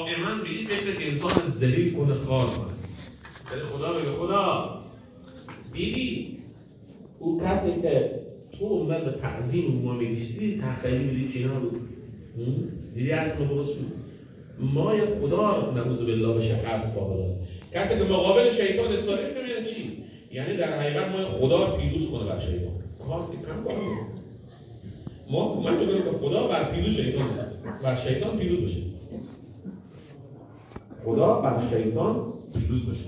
دائما به این فکر که انسان ذلیل کنه، خار کنه. ولی خدا بگه خدا دیدی او کسی که تو اومد به تعظیم ما میدیش، دیدی تخیلی میدید چینا بود، دیدی حرف ما درست بود. ما یه خدا نعوذ بالله به شکست قابل داریم. کسی که مقابل شیطان استادی میگه چی؟ یعنی در حقیقت ما خدا پیروز کنه بر شیطان. ما کمک کنیم که خدا بر پیروز شیطان بر شیطان پیروز بشه. خدا بر شیطان پیروز بشه.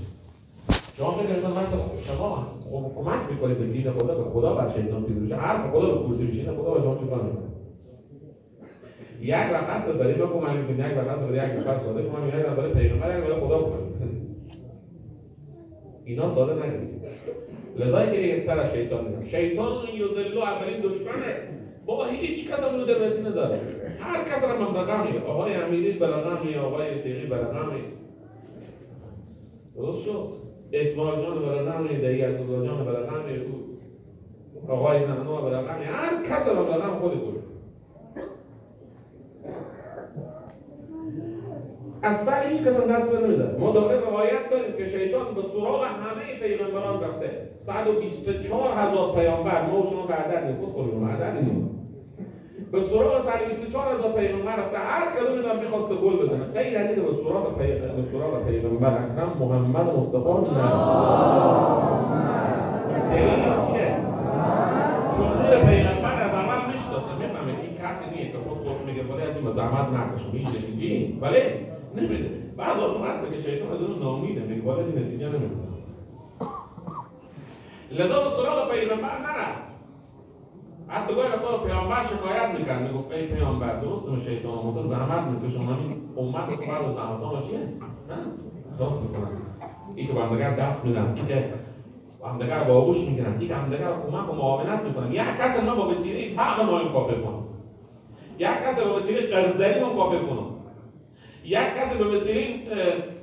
شما فکر کنید شما کمک میکنید به دین خدا که خدا بر شیطان پیروز بشه. حرف خدا به کرسی میشینه، خدا به شما چیکار میکنه؟ یک وقت داریم بگم من میگم یک وقت داره یک نفر ساده کنم، یک نفر برای پیغمبر، یک برای خدا کنم. اینا ساده نگید. لذا که یک سر شیطان میگم. شیطان یوزلو اولین دشمنه. با هیچ کس هم درسی نداره. هر کس را مزدقمی، آقای امیری بلغمی، آقای سیغی بلغمی. درست شد؟ اسماعیل جان بلغمی، دیگر سوزا جان بلغمی، آقای ننو بلغمی، هر کس را بلغم خود بود. اصلا هیچ کس هم دست نمیده. ما داخل روایت داریم که شیطان به سراغ همه پیغمبران رفته. 124,000 پیامبر، ما و شما که عدد نخود کنیم، عدد نیم. به سراغ 124,000 پیغمبر رفته، هر کدوم اینا میخواست گل بزنه. غیر از اینکه به سراغ پیغمبر اکرم محمد مصطفی نه. دلیل چیه؟ چون پیغمبر از اول میشناسه، میفهمه این کسی نیه که خود میگه ولی از این زحمت نکشم، این نتیجه ولی نمیده. بعد اون وقتی که شیطان از اون ناامیده میگه ولی نتیجه نمیده. لذا به سراغ پیغمبر نرفت. حتی گاهی وقتا پیامبر شکایت میکرد، میگفت ای پیامبر درسته من شیطان تو زحمت میکشم، من این امت رو بعد از زحمت‌ها چیه؟ نه؟ خلاص میکنن. این که همدیگر دست میدن، این که همدیگر با آغوش میگیرن، این که همدیگر کمک و معاونت میکنن. یک کس اینا با وسیله فقر ما کافر کنن. یک کس به وسیله قرضداری ما کافر کنن. یک کس به وسیله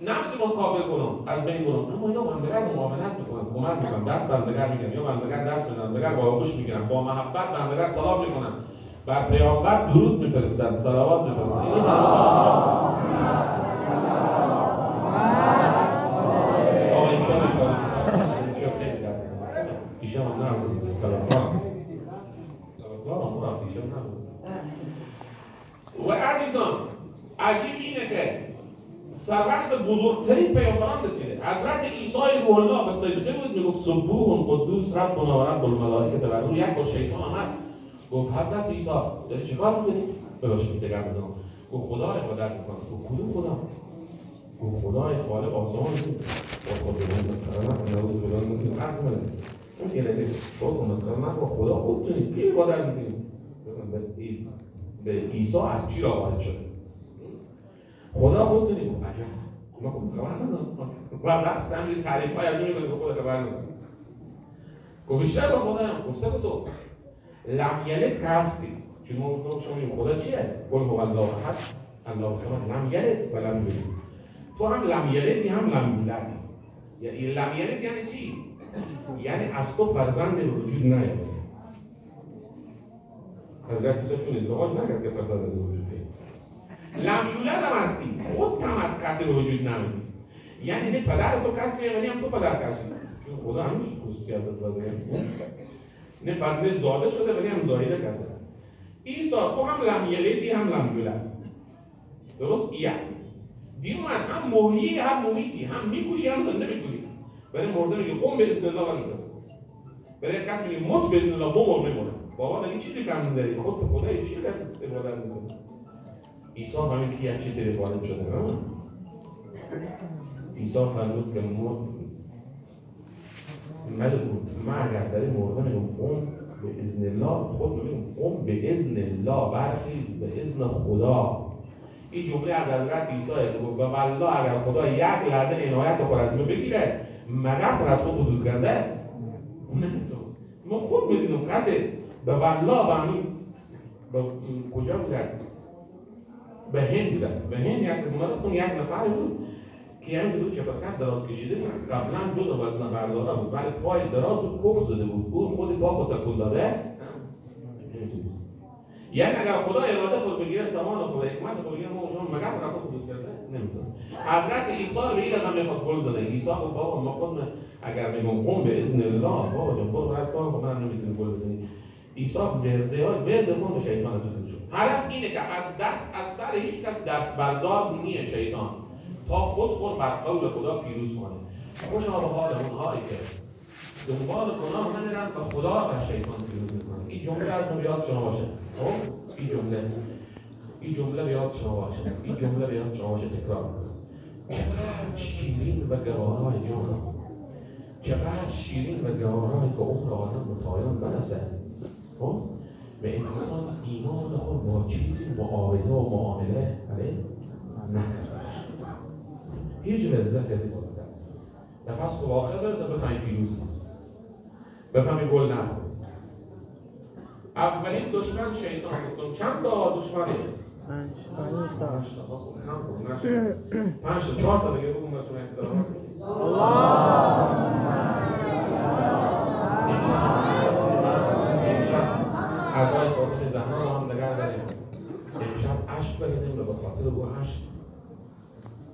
نفس ما کافر کنن، از بین برن. اما اینا با همدیگر معاونت میکنن، کمک میکنن، دست همدیگر میگیرن، یا همدیگر دست میدن، همدیگر با آغوش میگیرن، با محبت به همدیگر سلام میکنن. بر پیامبر درود میفرستن، صلوات میفرستن. اینو دیشب هم نبود، و عزیزان عجیب اینه که سر وقت بزرگترین پیامبران رسیده. حضرت عیسی روح الله به سجده بود، میگفت سبوح قدوس ربنا و رب الملائکه و روح. یک بار شیطان آمد گفت حضرت عیسی داری چیکار میکنی؟ ببخشید دیگر بدونم. گفت خدا عبادت میکنم. گفت کدوم خدا؟ گفت خدای خالق آسمان بود. با خودمون مثلا نعوذ بالله من حرف منه. اون که نگه با مثلا من با خدا خودتونی کی عبادت میکنیم؟ به عیسی از چی را وارد شده؟ خدا خودتونی گفت عجب. ما خبر ندارم. و رقص تمرین تعریف‌های از اون به خدا خبر ندارم. گفت بیشتر به خدا هم گفته به تو لم یلد که هستی. چون ما گفتم شما این خدا چیه؟ قل هو الله احد الله الصمد لم یلد و لم یولد. تو هم لم یلدی هم لم یولدی. یعنی لم یلد یعنی چی؟ یعنی از تو فرزند به وجود نیاد. حضرت عیسی چون ازدواج نکرد که فرزند به وجود نیاد. لم یولد هم هستی. خود هم از کسی به وجود نمیاد. یعنی نه پدر تو کسی ولی هم تو پدر کسی. چون خدا همیشه خصوصیات داده. نه فرزند زاده شده ولی هم زایده کسی. عیسی تو هم لم یلدی هم لم یولد. درست؟ یعنی دیومن هم محیی هم ممیتی، هم میکشی هم زنده میکنی. برای مرده میگه قوم به اذن الله ولی برای کس میگه موت به اذن الله بمر میمونه. بابا این چیزی کم داری؟ خود خدای چی که عبادت میکنه؟ عیسی همین که یک چیزی عبادت شده نه؟ عیسی فرمود که من اگر در این مرده میگم قوم به اذن الله، خود میگم قوم به اذن الله برخیز به اذن خدا. این جمله از حضرت عیسی گفت و والله اگر خدا یک لحظه عنایت رو از ما بگیره مغز از خود حدود کرده نمیتونه. ما خود میدونم کسی به والله به همین کجا بودن؟ به هند بودن. به هند یک نفر بود که همین دو چپرکت دراز کشیده بود. قبلا جزء وزن برداره بود ولی پای دراز بود پخ زده بود. اون خود پا رو تکون داده. یعنی اگر خدا اراده خود بگیره تمام خود حکمت خود بگیره ما اونجا مگه را خود کرده نمیشه. حضرت عیسی به این قدم میخواد گل زنه. عیسی گفت بابا ما خودم اگر میگم قوم به اذن الله بابا جان برو برای کار من نمیتونی گل بزنی. عیسی ورده کن شیطان رو شد. هدف اینه که از سر هیچ کس دست بردار نیه شیطان تا خود بر قول خدا پیروز کنه. خوشا به حال اونهایی که دنبال گناه نمیرن تا خدا و شیطان پیروز میکنن. این جمله رو یاد شما باشه. خب این جمله بیاد شما باشه. این جمله بیاد شما باشه تکرار کنید. چقدر شیرین و گوارای جان، چقدر شیرین و گوارای که عمر آدم به پایان برسه. خب به انسان ایمان خود با چیزی معاوضه و معامله نکنه. هیچ لذت از این بوده. نفس تو آخر برسه بفهمید پیروز نیست. بفهمید گل نکنید. اولین دشمن شیطان گفتم. چند تا دشمنه؟ 5 تا 4 تا دیگه بگم بهتون احترام. اعضای فاطمه زهرا رو هم نگه داریم. امشب عشق بریزیم و به خاطر او عشق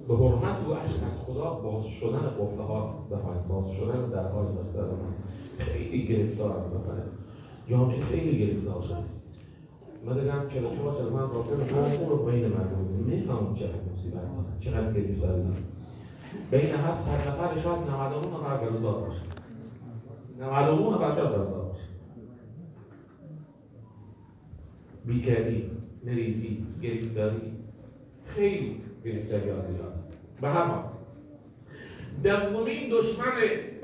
به حرمت او عشق از خدا باز شدن قفله ها بخواهید، باز شدن درهای دستر من خیلی گرفتار از بکنه. جامعه خیلی گرفتار شد. من دارم 44 سال من راسته اون رو بین مردم میفهمم چقدر مصیبت کنم، چقدر گرفتار دارم. بین هر 100 نفر شاید 99 نفر گرفتار باشه. 99 نفر شاید گرفتار باشه. بیکاری، مریضی، گرفتاری، خیلی گرفتاری ها زیاد. به هر حال دومین دشمن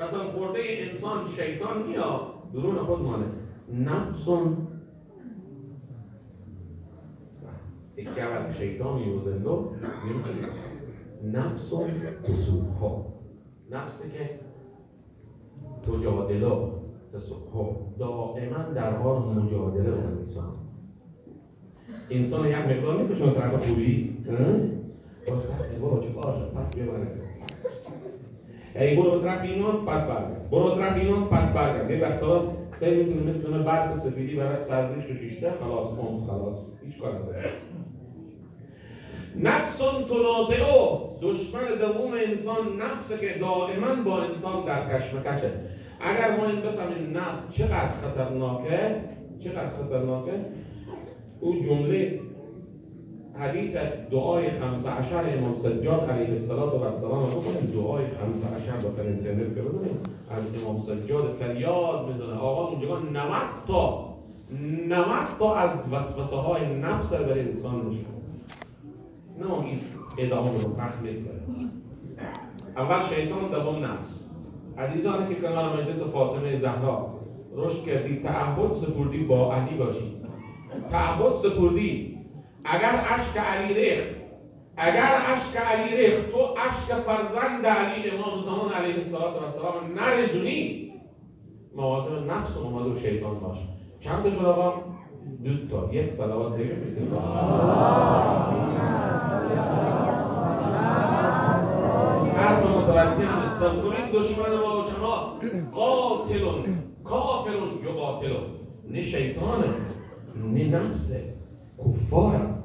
قسم خورده انسان شیطان میاد درون خود مانه نفسون اکبر شیطان یوزندو نفسون تصوبها نفسی که تجادله تصوبها دائما در حال مجادله با انسان یک مقدار میکشن طرف خوبی باز پس برو چه باشه پس ببره ای برو طرف اینان پس برگرد برو طرف اینان پس برگرد یه بخصات سعی میکنه مثل برد سفیدی برای سردیش و شیشته خلاص هیچ کار نداره. نفسون تنازعو دشمن دوم انسان نفسه که دائما با انسان در کشمکشه. اگر ما این بفهمیم نفس چقدر خطرناکه او جمله حدیث دعای 15 امام سجاد علیه السلام رو بکنیم. دعای 15 با اینترنت ببینیم از امام سجاد فریاد میزنه آقا اونجا 90 تا از وسوسه های نفس برای انسان میشه. نه این ادامه رو پخش میگذاره. اول شیطان دوم نفس. عزیزانی که کنار مجلس فاطمه زهرا رشد کردی تعهد سپردی با علی باشی. تعهد سپردی اگر اشک علی ریخت تو اشک فرزند علی امام زمان علیه السلام نرزونی مواظب نفس و مواظب شیطان باش. چند شد آقا؟ 2 تا. یک صلوات دیگه میگه حرف متوجه هم سومین دشمن ما و شما قاتلون کافرون یقاتلون نه شیطانه نه نفسه کفارم.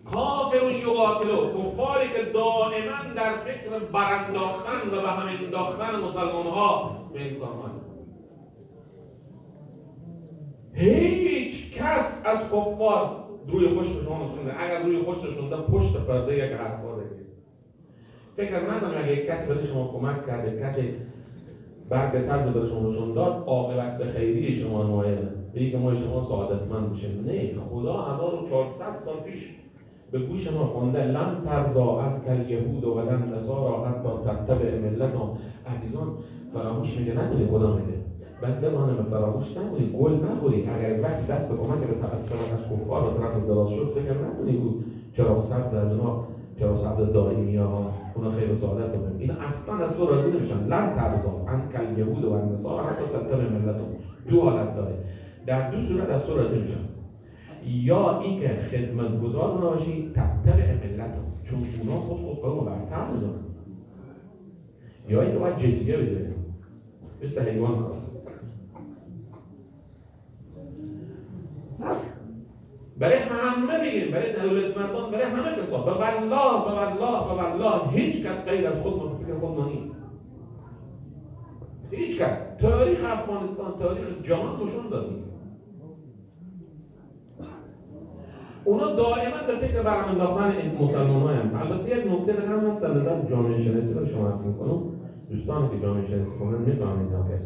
کافرون یقاتلون کفاری که دائما در فکر برانداختن و به هم انداختن مسلمان ها به انسان ها. هیچ کس از کفار روی خوش به شما نشونده. اگر روی خوش نشونده پشت پرده یک حرفا دیگه فکر ندارم اگه یک کسی برای شما کمک کرده کسی برگ سبز برای شما نشون داد عاقبت به خیری شما نمایه بگی که ما شما سعادتمند بشیم. نه خدا 1400 سال پیش به گوش ما خونده لن ترضا عنک الیهود و لن نصارا حتی تتبع ملتهم. عزیزان فراموش میگه نکنی خدا میگه بندگانم فراموش نکنی گل نخوری. اگر وقت دست کمک به از کفار و طرف دراز شد فکر نکنی بود چرا سبز از اونا چرا سبز دائمی ها اونا خیر و سعادت رو این اصلا از تو راضی نمیشن. لن ترضا عنک الیهود و النصارا حتی تتبع ملتهم. 2 حالت داره. در 2 صورت از تو راضی میشن. یا این که خدمتگزار اونا باشی تتبع ملتهم چون اونا خود رو برتر میزنن. یا این که باید جزیه بده مثل حیوان کار. برای همه بگیم، برای دولتمندان، برای همه کسا، به والله هیچ کس غیر از خود فکر خود ما نیست. هیچ کس. تاریخ افغانستان، تاریخ جهان نشون دادیم. اونا دائما به فکر برهم انداختن مسلمان‌ها هستند. البته یک نکته دیگه هم هست در نظر جامعه شناسی رو شما عرض می‌کنم. دوستانی که جامعه شناسی خوندن می‌فهمید که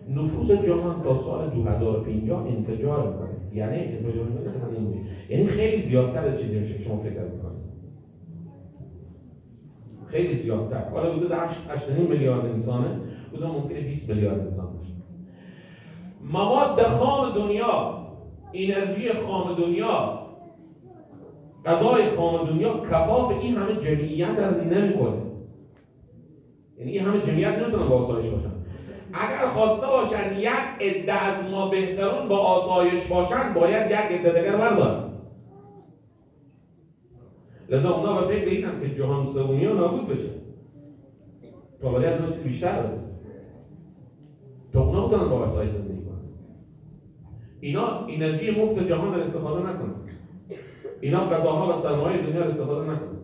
نفوس جهان تا سال 2050 انفجار می‌کنه. یعنی انفجار می‌کنه، یعنی خیلی زیادتر از چیزی میشه که شما فکر می‌کنید. خیلی زیادتر. حالا حدود 8.5 میلیارد انسانه، روزا ممکنه 20 میلیارد انسان باشه. مواد خام دنیا، انرژی خام دنیا، غذای خام دنیا کفاف این همه جمعیت رو نمی‌کنه. یعنی این همه جمعیت نمیتونن با آسایش باشن. اگر خواسته باشن یک عده از ما بهترون با آسایش باشن، باید یک عده دیگر بردارن. لذا اونا به فکر اینن که جهان سومی ها نابود بشه تا ولی از اون چیز بیشتر برسه، تا اونا بتونن با آسایش زندگی کنن. اینا انرژی مفت جهان رو استفاده نکنن، اینا غذاها و سرمایه دنیا رو استفاده نکنن.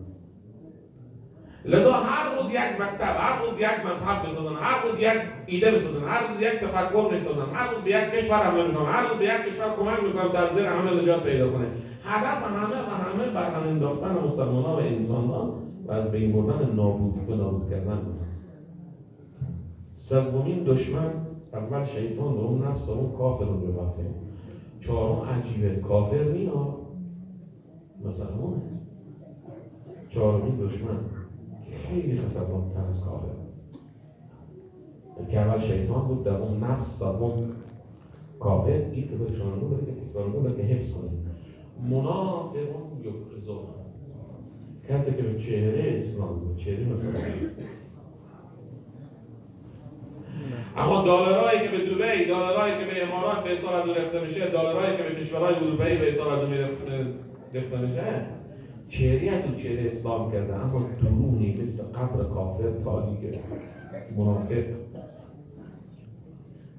لذا هر روز یک مکتب، هر روز یک مذهب بسازن، هر روز یک ایده بسازن، هر روز یک تفکر بسازن، هر روز به یک کشور حمله میکنن، هر روز به یک کشور کمک میکنن تا از زیر همه نجات پیدا کنه. هدف همه برهم انداختن مسلمان‌ها و انسان‌ها و از بین بردن نابود کردن. سومین دشمن اول شیطان، دوم نفس، سوم کافر رو ببخشه. چهارم عجیبه، کافر نیست، مسلمانه. چهارمین دشمن خیلی خطرناک‌تر از کافر که اول شیطان بود، در اون نفس، سوم کافر. این که بهشان رو بده که تکرار بده که حفظ کنید. منافقون یکرزون، کسی که به چهره اسلام، به چهره مسلمان. اما دلارایی که به دبی، دلارایی که به امارات به حساب از اون رفته میشه، دلارایی که به کشورهای اروپایی به حساب از اون رفته میشه، چهره از چهره اسلام کرده، اما درونی مثل قبر کافر تاریکه. منافق.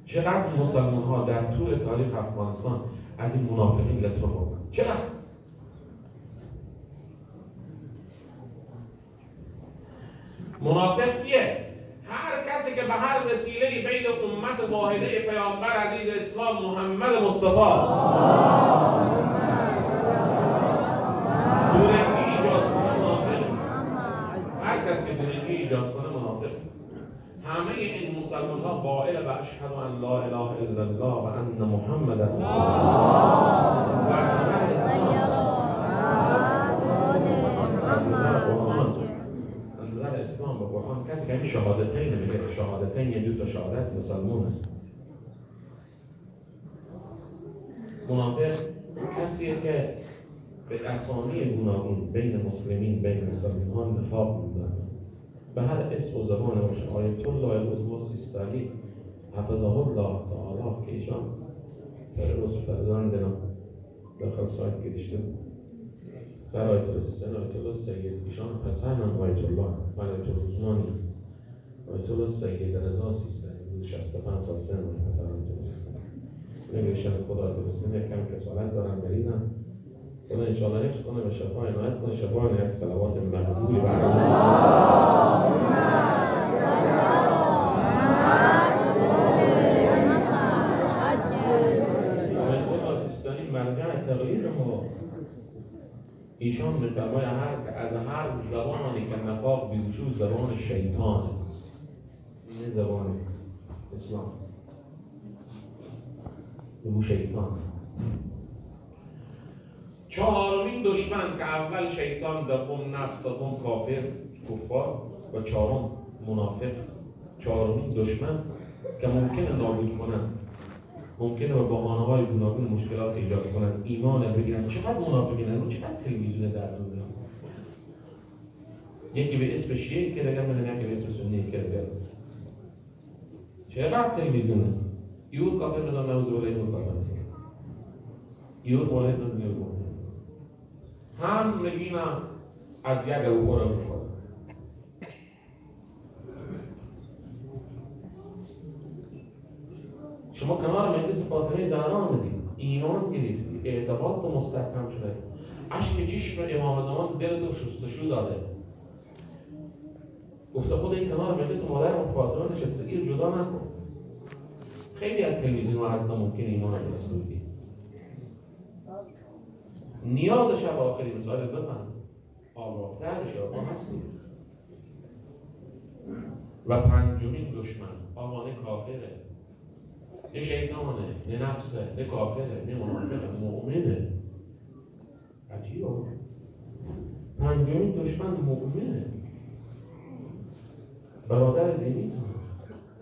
چقدر مسلمان ها در طول تاریخ افغانستان از این منافقین لطفه بردن؟ چقدر؟ منافق کیه؟ هر کسی که به هر وسیله‌ای بین امت واحده پیامبر عزیز اسلام محمد مصطفی دورگی ایجاد کنه منافق. هر کسی که دورگی ایجاد کنه منافق. همه این مسلمان ها قائل و اشهد ان لا اله الا الله و ان محمد رسول الله. اسلام با قرآن کسی که این شهادتین میگه، شهادتین یه دو تا شهادت مسلمون است. منافق کسیه که به اسامی گوناگون بین مسلمین، بین مسلمان نفاق می‌اندازه. به هر اسم و زبان باشه. آیت الله العظمی سیستانی حفظه الله تعالی که ایشان در روز فرزندنا داخل سایت گرشته بود. سر آیت الله سیستانی، آیت الله سید ایشان پسند هم آیت الله آیت العظمانی، آیت الله سید رضا سیستانی 65 سال سن پسر آیت الله سیستانی. نمیشن خدا درسته کم کسالت دارن بریدن. خدا انشاءالله حفظ کنه و شفا عنایت کنه. شفا عنایت صلوات مقبولی مرجع تغییر ما. ایشان می‌فرماید از هر زبانی که نفاق بیرون زبان شیطان، این زبان اسلام بگو شیطان. چهارمین دشمن که اول شیطان، دوم نفس، سوم کافر کفار و چهارم منافق. چهارمین دشمن که ممکنه نابود کنند، ممکنه با بهانه‌های گوناگون مشکلات ایجاد کنند، ایمان بگیرن. چقدر منافقین هستند، چقدر تلویزیون در دنیا. یکی به اسم شیعه که دیگه میدونه که به اسم سنی که دیگه. چقدر تلویزیونه. یور کافر میدونم نوز بالای یور کافر. یور بالای یور. هم میگیم از یک او خورم میخواد. شما کنار مجلس فاطمه زهرا آمدید، ایمان گرفتید، اعتقاد تو مستحکم شده. اشک چشم امام زمان دل تو شستشو داده. گفته خود این کنار مجلس مادر فاطمه نشسته، این جدا نکن. خیلی از تلویزیون ها هستن ممکنه ایمان رو درست بگی. نیاز شب آخری مثال بفهم. آگاه‌تر بشه، آگاه هستیم. و پنجمین دشمن آقا نه کافره، نه شیطانه، نه نفسه، نه کافره، نه منافقه، مؤمنه. عجیبه. پنجمین دشمن مؤمنه. برادر دینی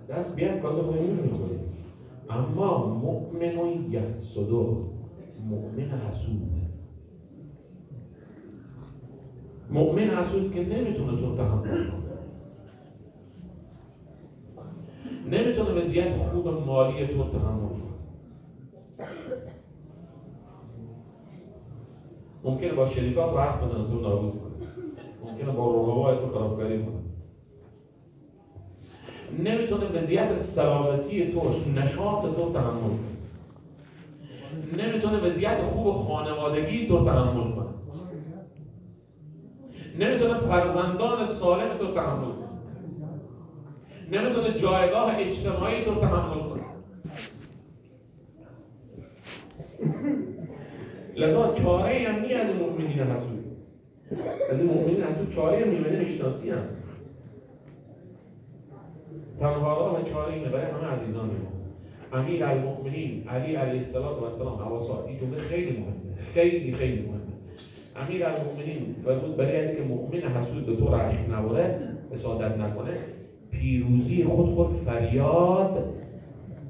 دست بیاد کاسه کنیم میکنه. اما مؤمن و یحسدو، مؤمن حسوده. مؤمن حسود که نمیتونه تو تحمل کنه، نمیتونه وضعیت خوب مالی تو تحمل کنه. ممکنه با شریکات وقت بزنه تو نابود کنه، ممکنه با رقبای تو خرابکاری کنه. نمیتونه وضعیت سلامتی تو، نشاط تو تحمل کنه. نمیتونه وضعیت خوب خانوادگی تو تحمل کنه. نمیتونه فرزندان سالم تو تحمل کنه. نمیتونه جایگاه اجتماعی تو تحمل کنه. لذا چاره هم نیه از مؤمنین حسود. از مؤمنین حسود چاره هم نیمه نشناسی هم. تنها راه چاره اینه برای همه عزیزان ما. امیر المؤمنین علی علیه السلام حواسا، این جمله خیلی مهمه، خیلی مهمه. امیر المؤمنین فرمود برای اینکه مؤمن حسود به طور عشق نبره، حسادت نکنه، پیروزی خود فریاد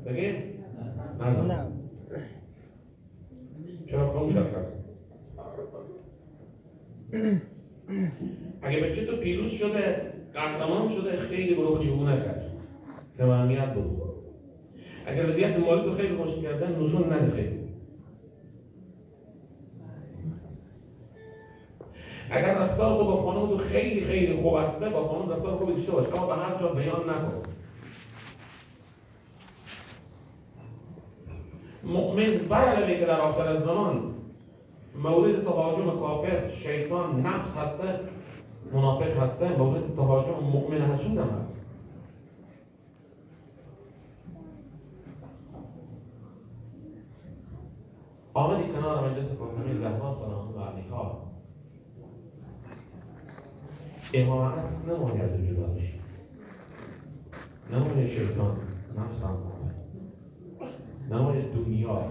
بگیم نه. چرا خاموش کرد؟ اگه بچه تو پیروز شده، قهرمان شده، خیلی برو خیابون نکرد که اهمیت برو. اگر وضعیت مالی تو خیلی خوش کردن، نشون نده خیلی. اگر رفتار تو با خانم تو خیلی خوب هسته، با خانم رفتار خوب داشته باش، اما به هر جا بیان نکن. مؤمن برعلاوه که در آخر زمان مورد تهاجم کافر، شیطان، نفس هسته، منافق هسته، مورد تهاجم مؤمن حسود هم هست. آمدی کنار مجلس فاطمه زهرا سلام الله علیها. امام هست نمایی از او جدا بشی، نمای شیطان، نفس هم نمای دنیا،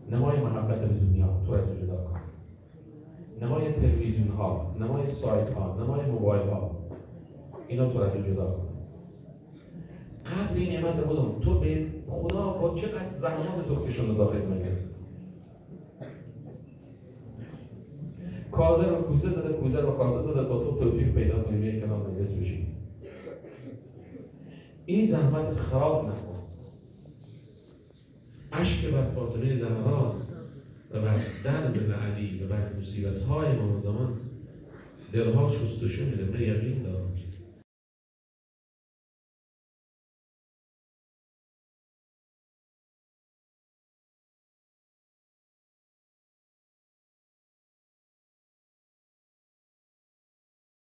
نمای محبت به دنیا تو از او جدا کن. نمای تلویزیون ها، نمای سایت ها، نمای موبایل ها، اینا تو از او جدا کن. قبل این نعمت بودم تو به خدا با چقدر زحمات تو کشون داخل مجلس. کازر و کوزه داده، کوزر و کازه داده تا تو توفیق پیدا کنی به کنار مجلس بشی. این زحمت خراب نکن. اشک بر فاطمه زهرا و بر درد علی و بر مصیبت های امام زمان دلها شستشو میده، به یقین دار.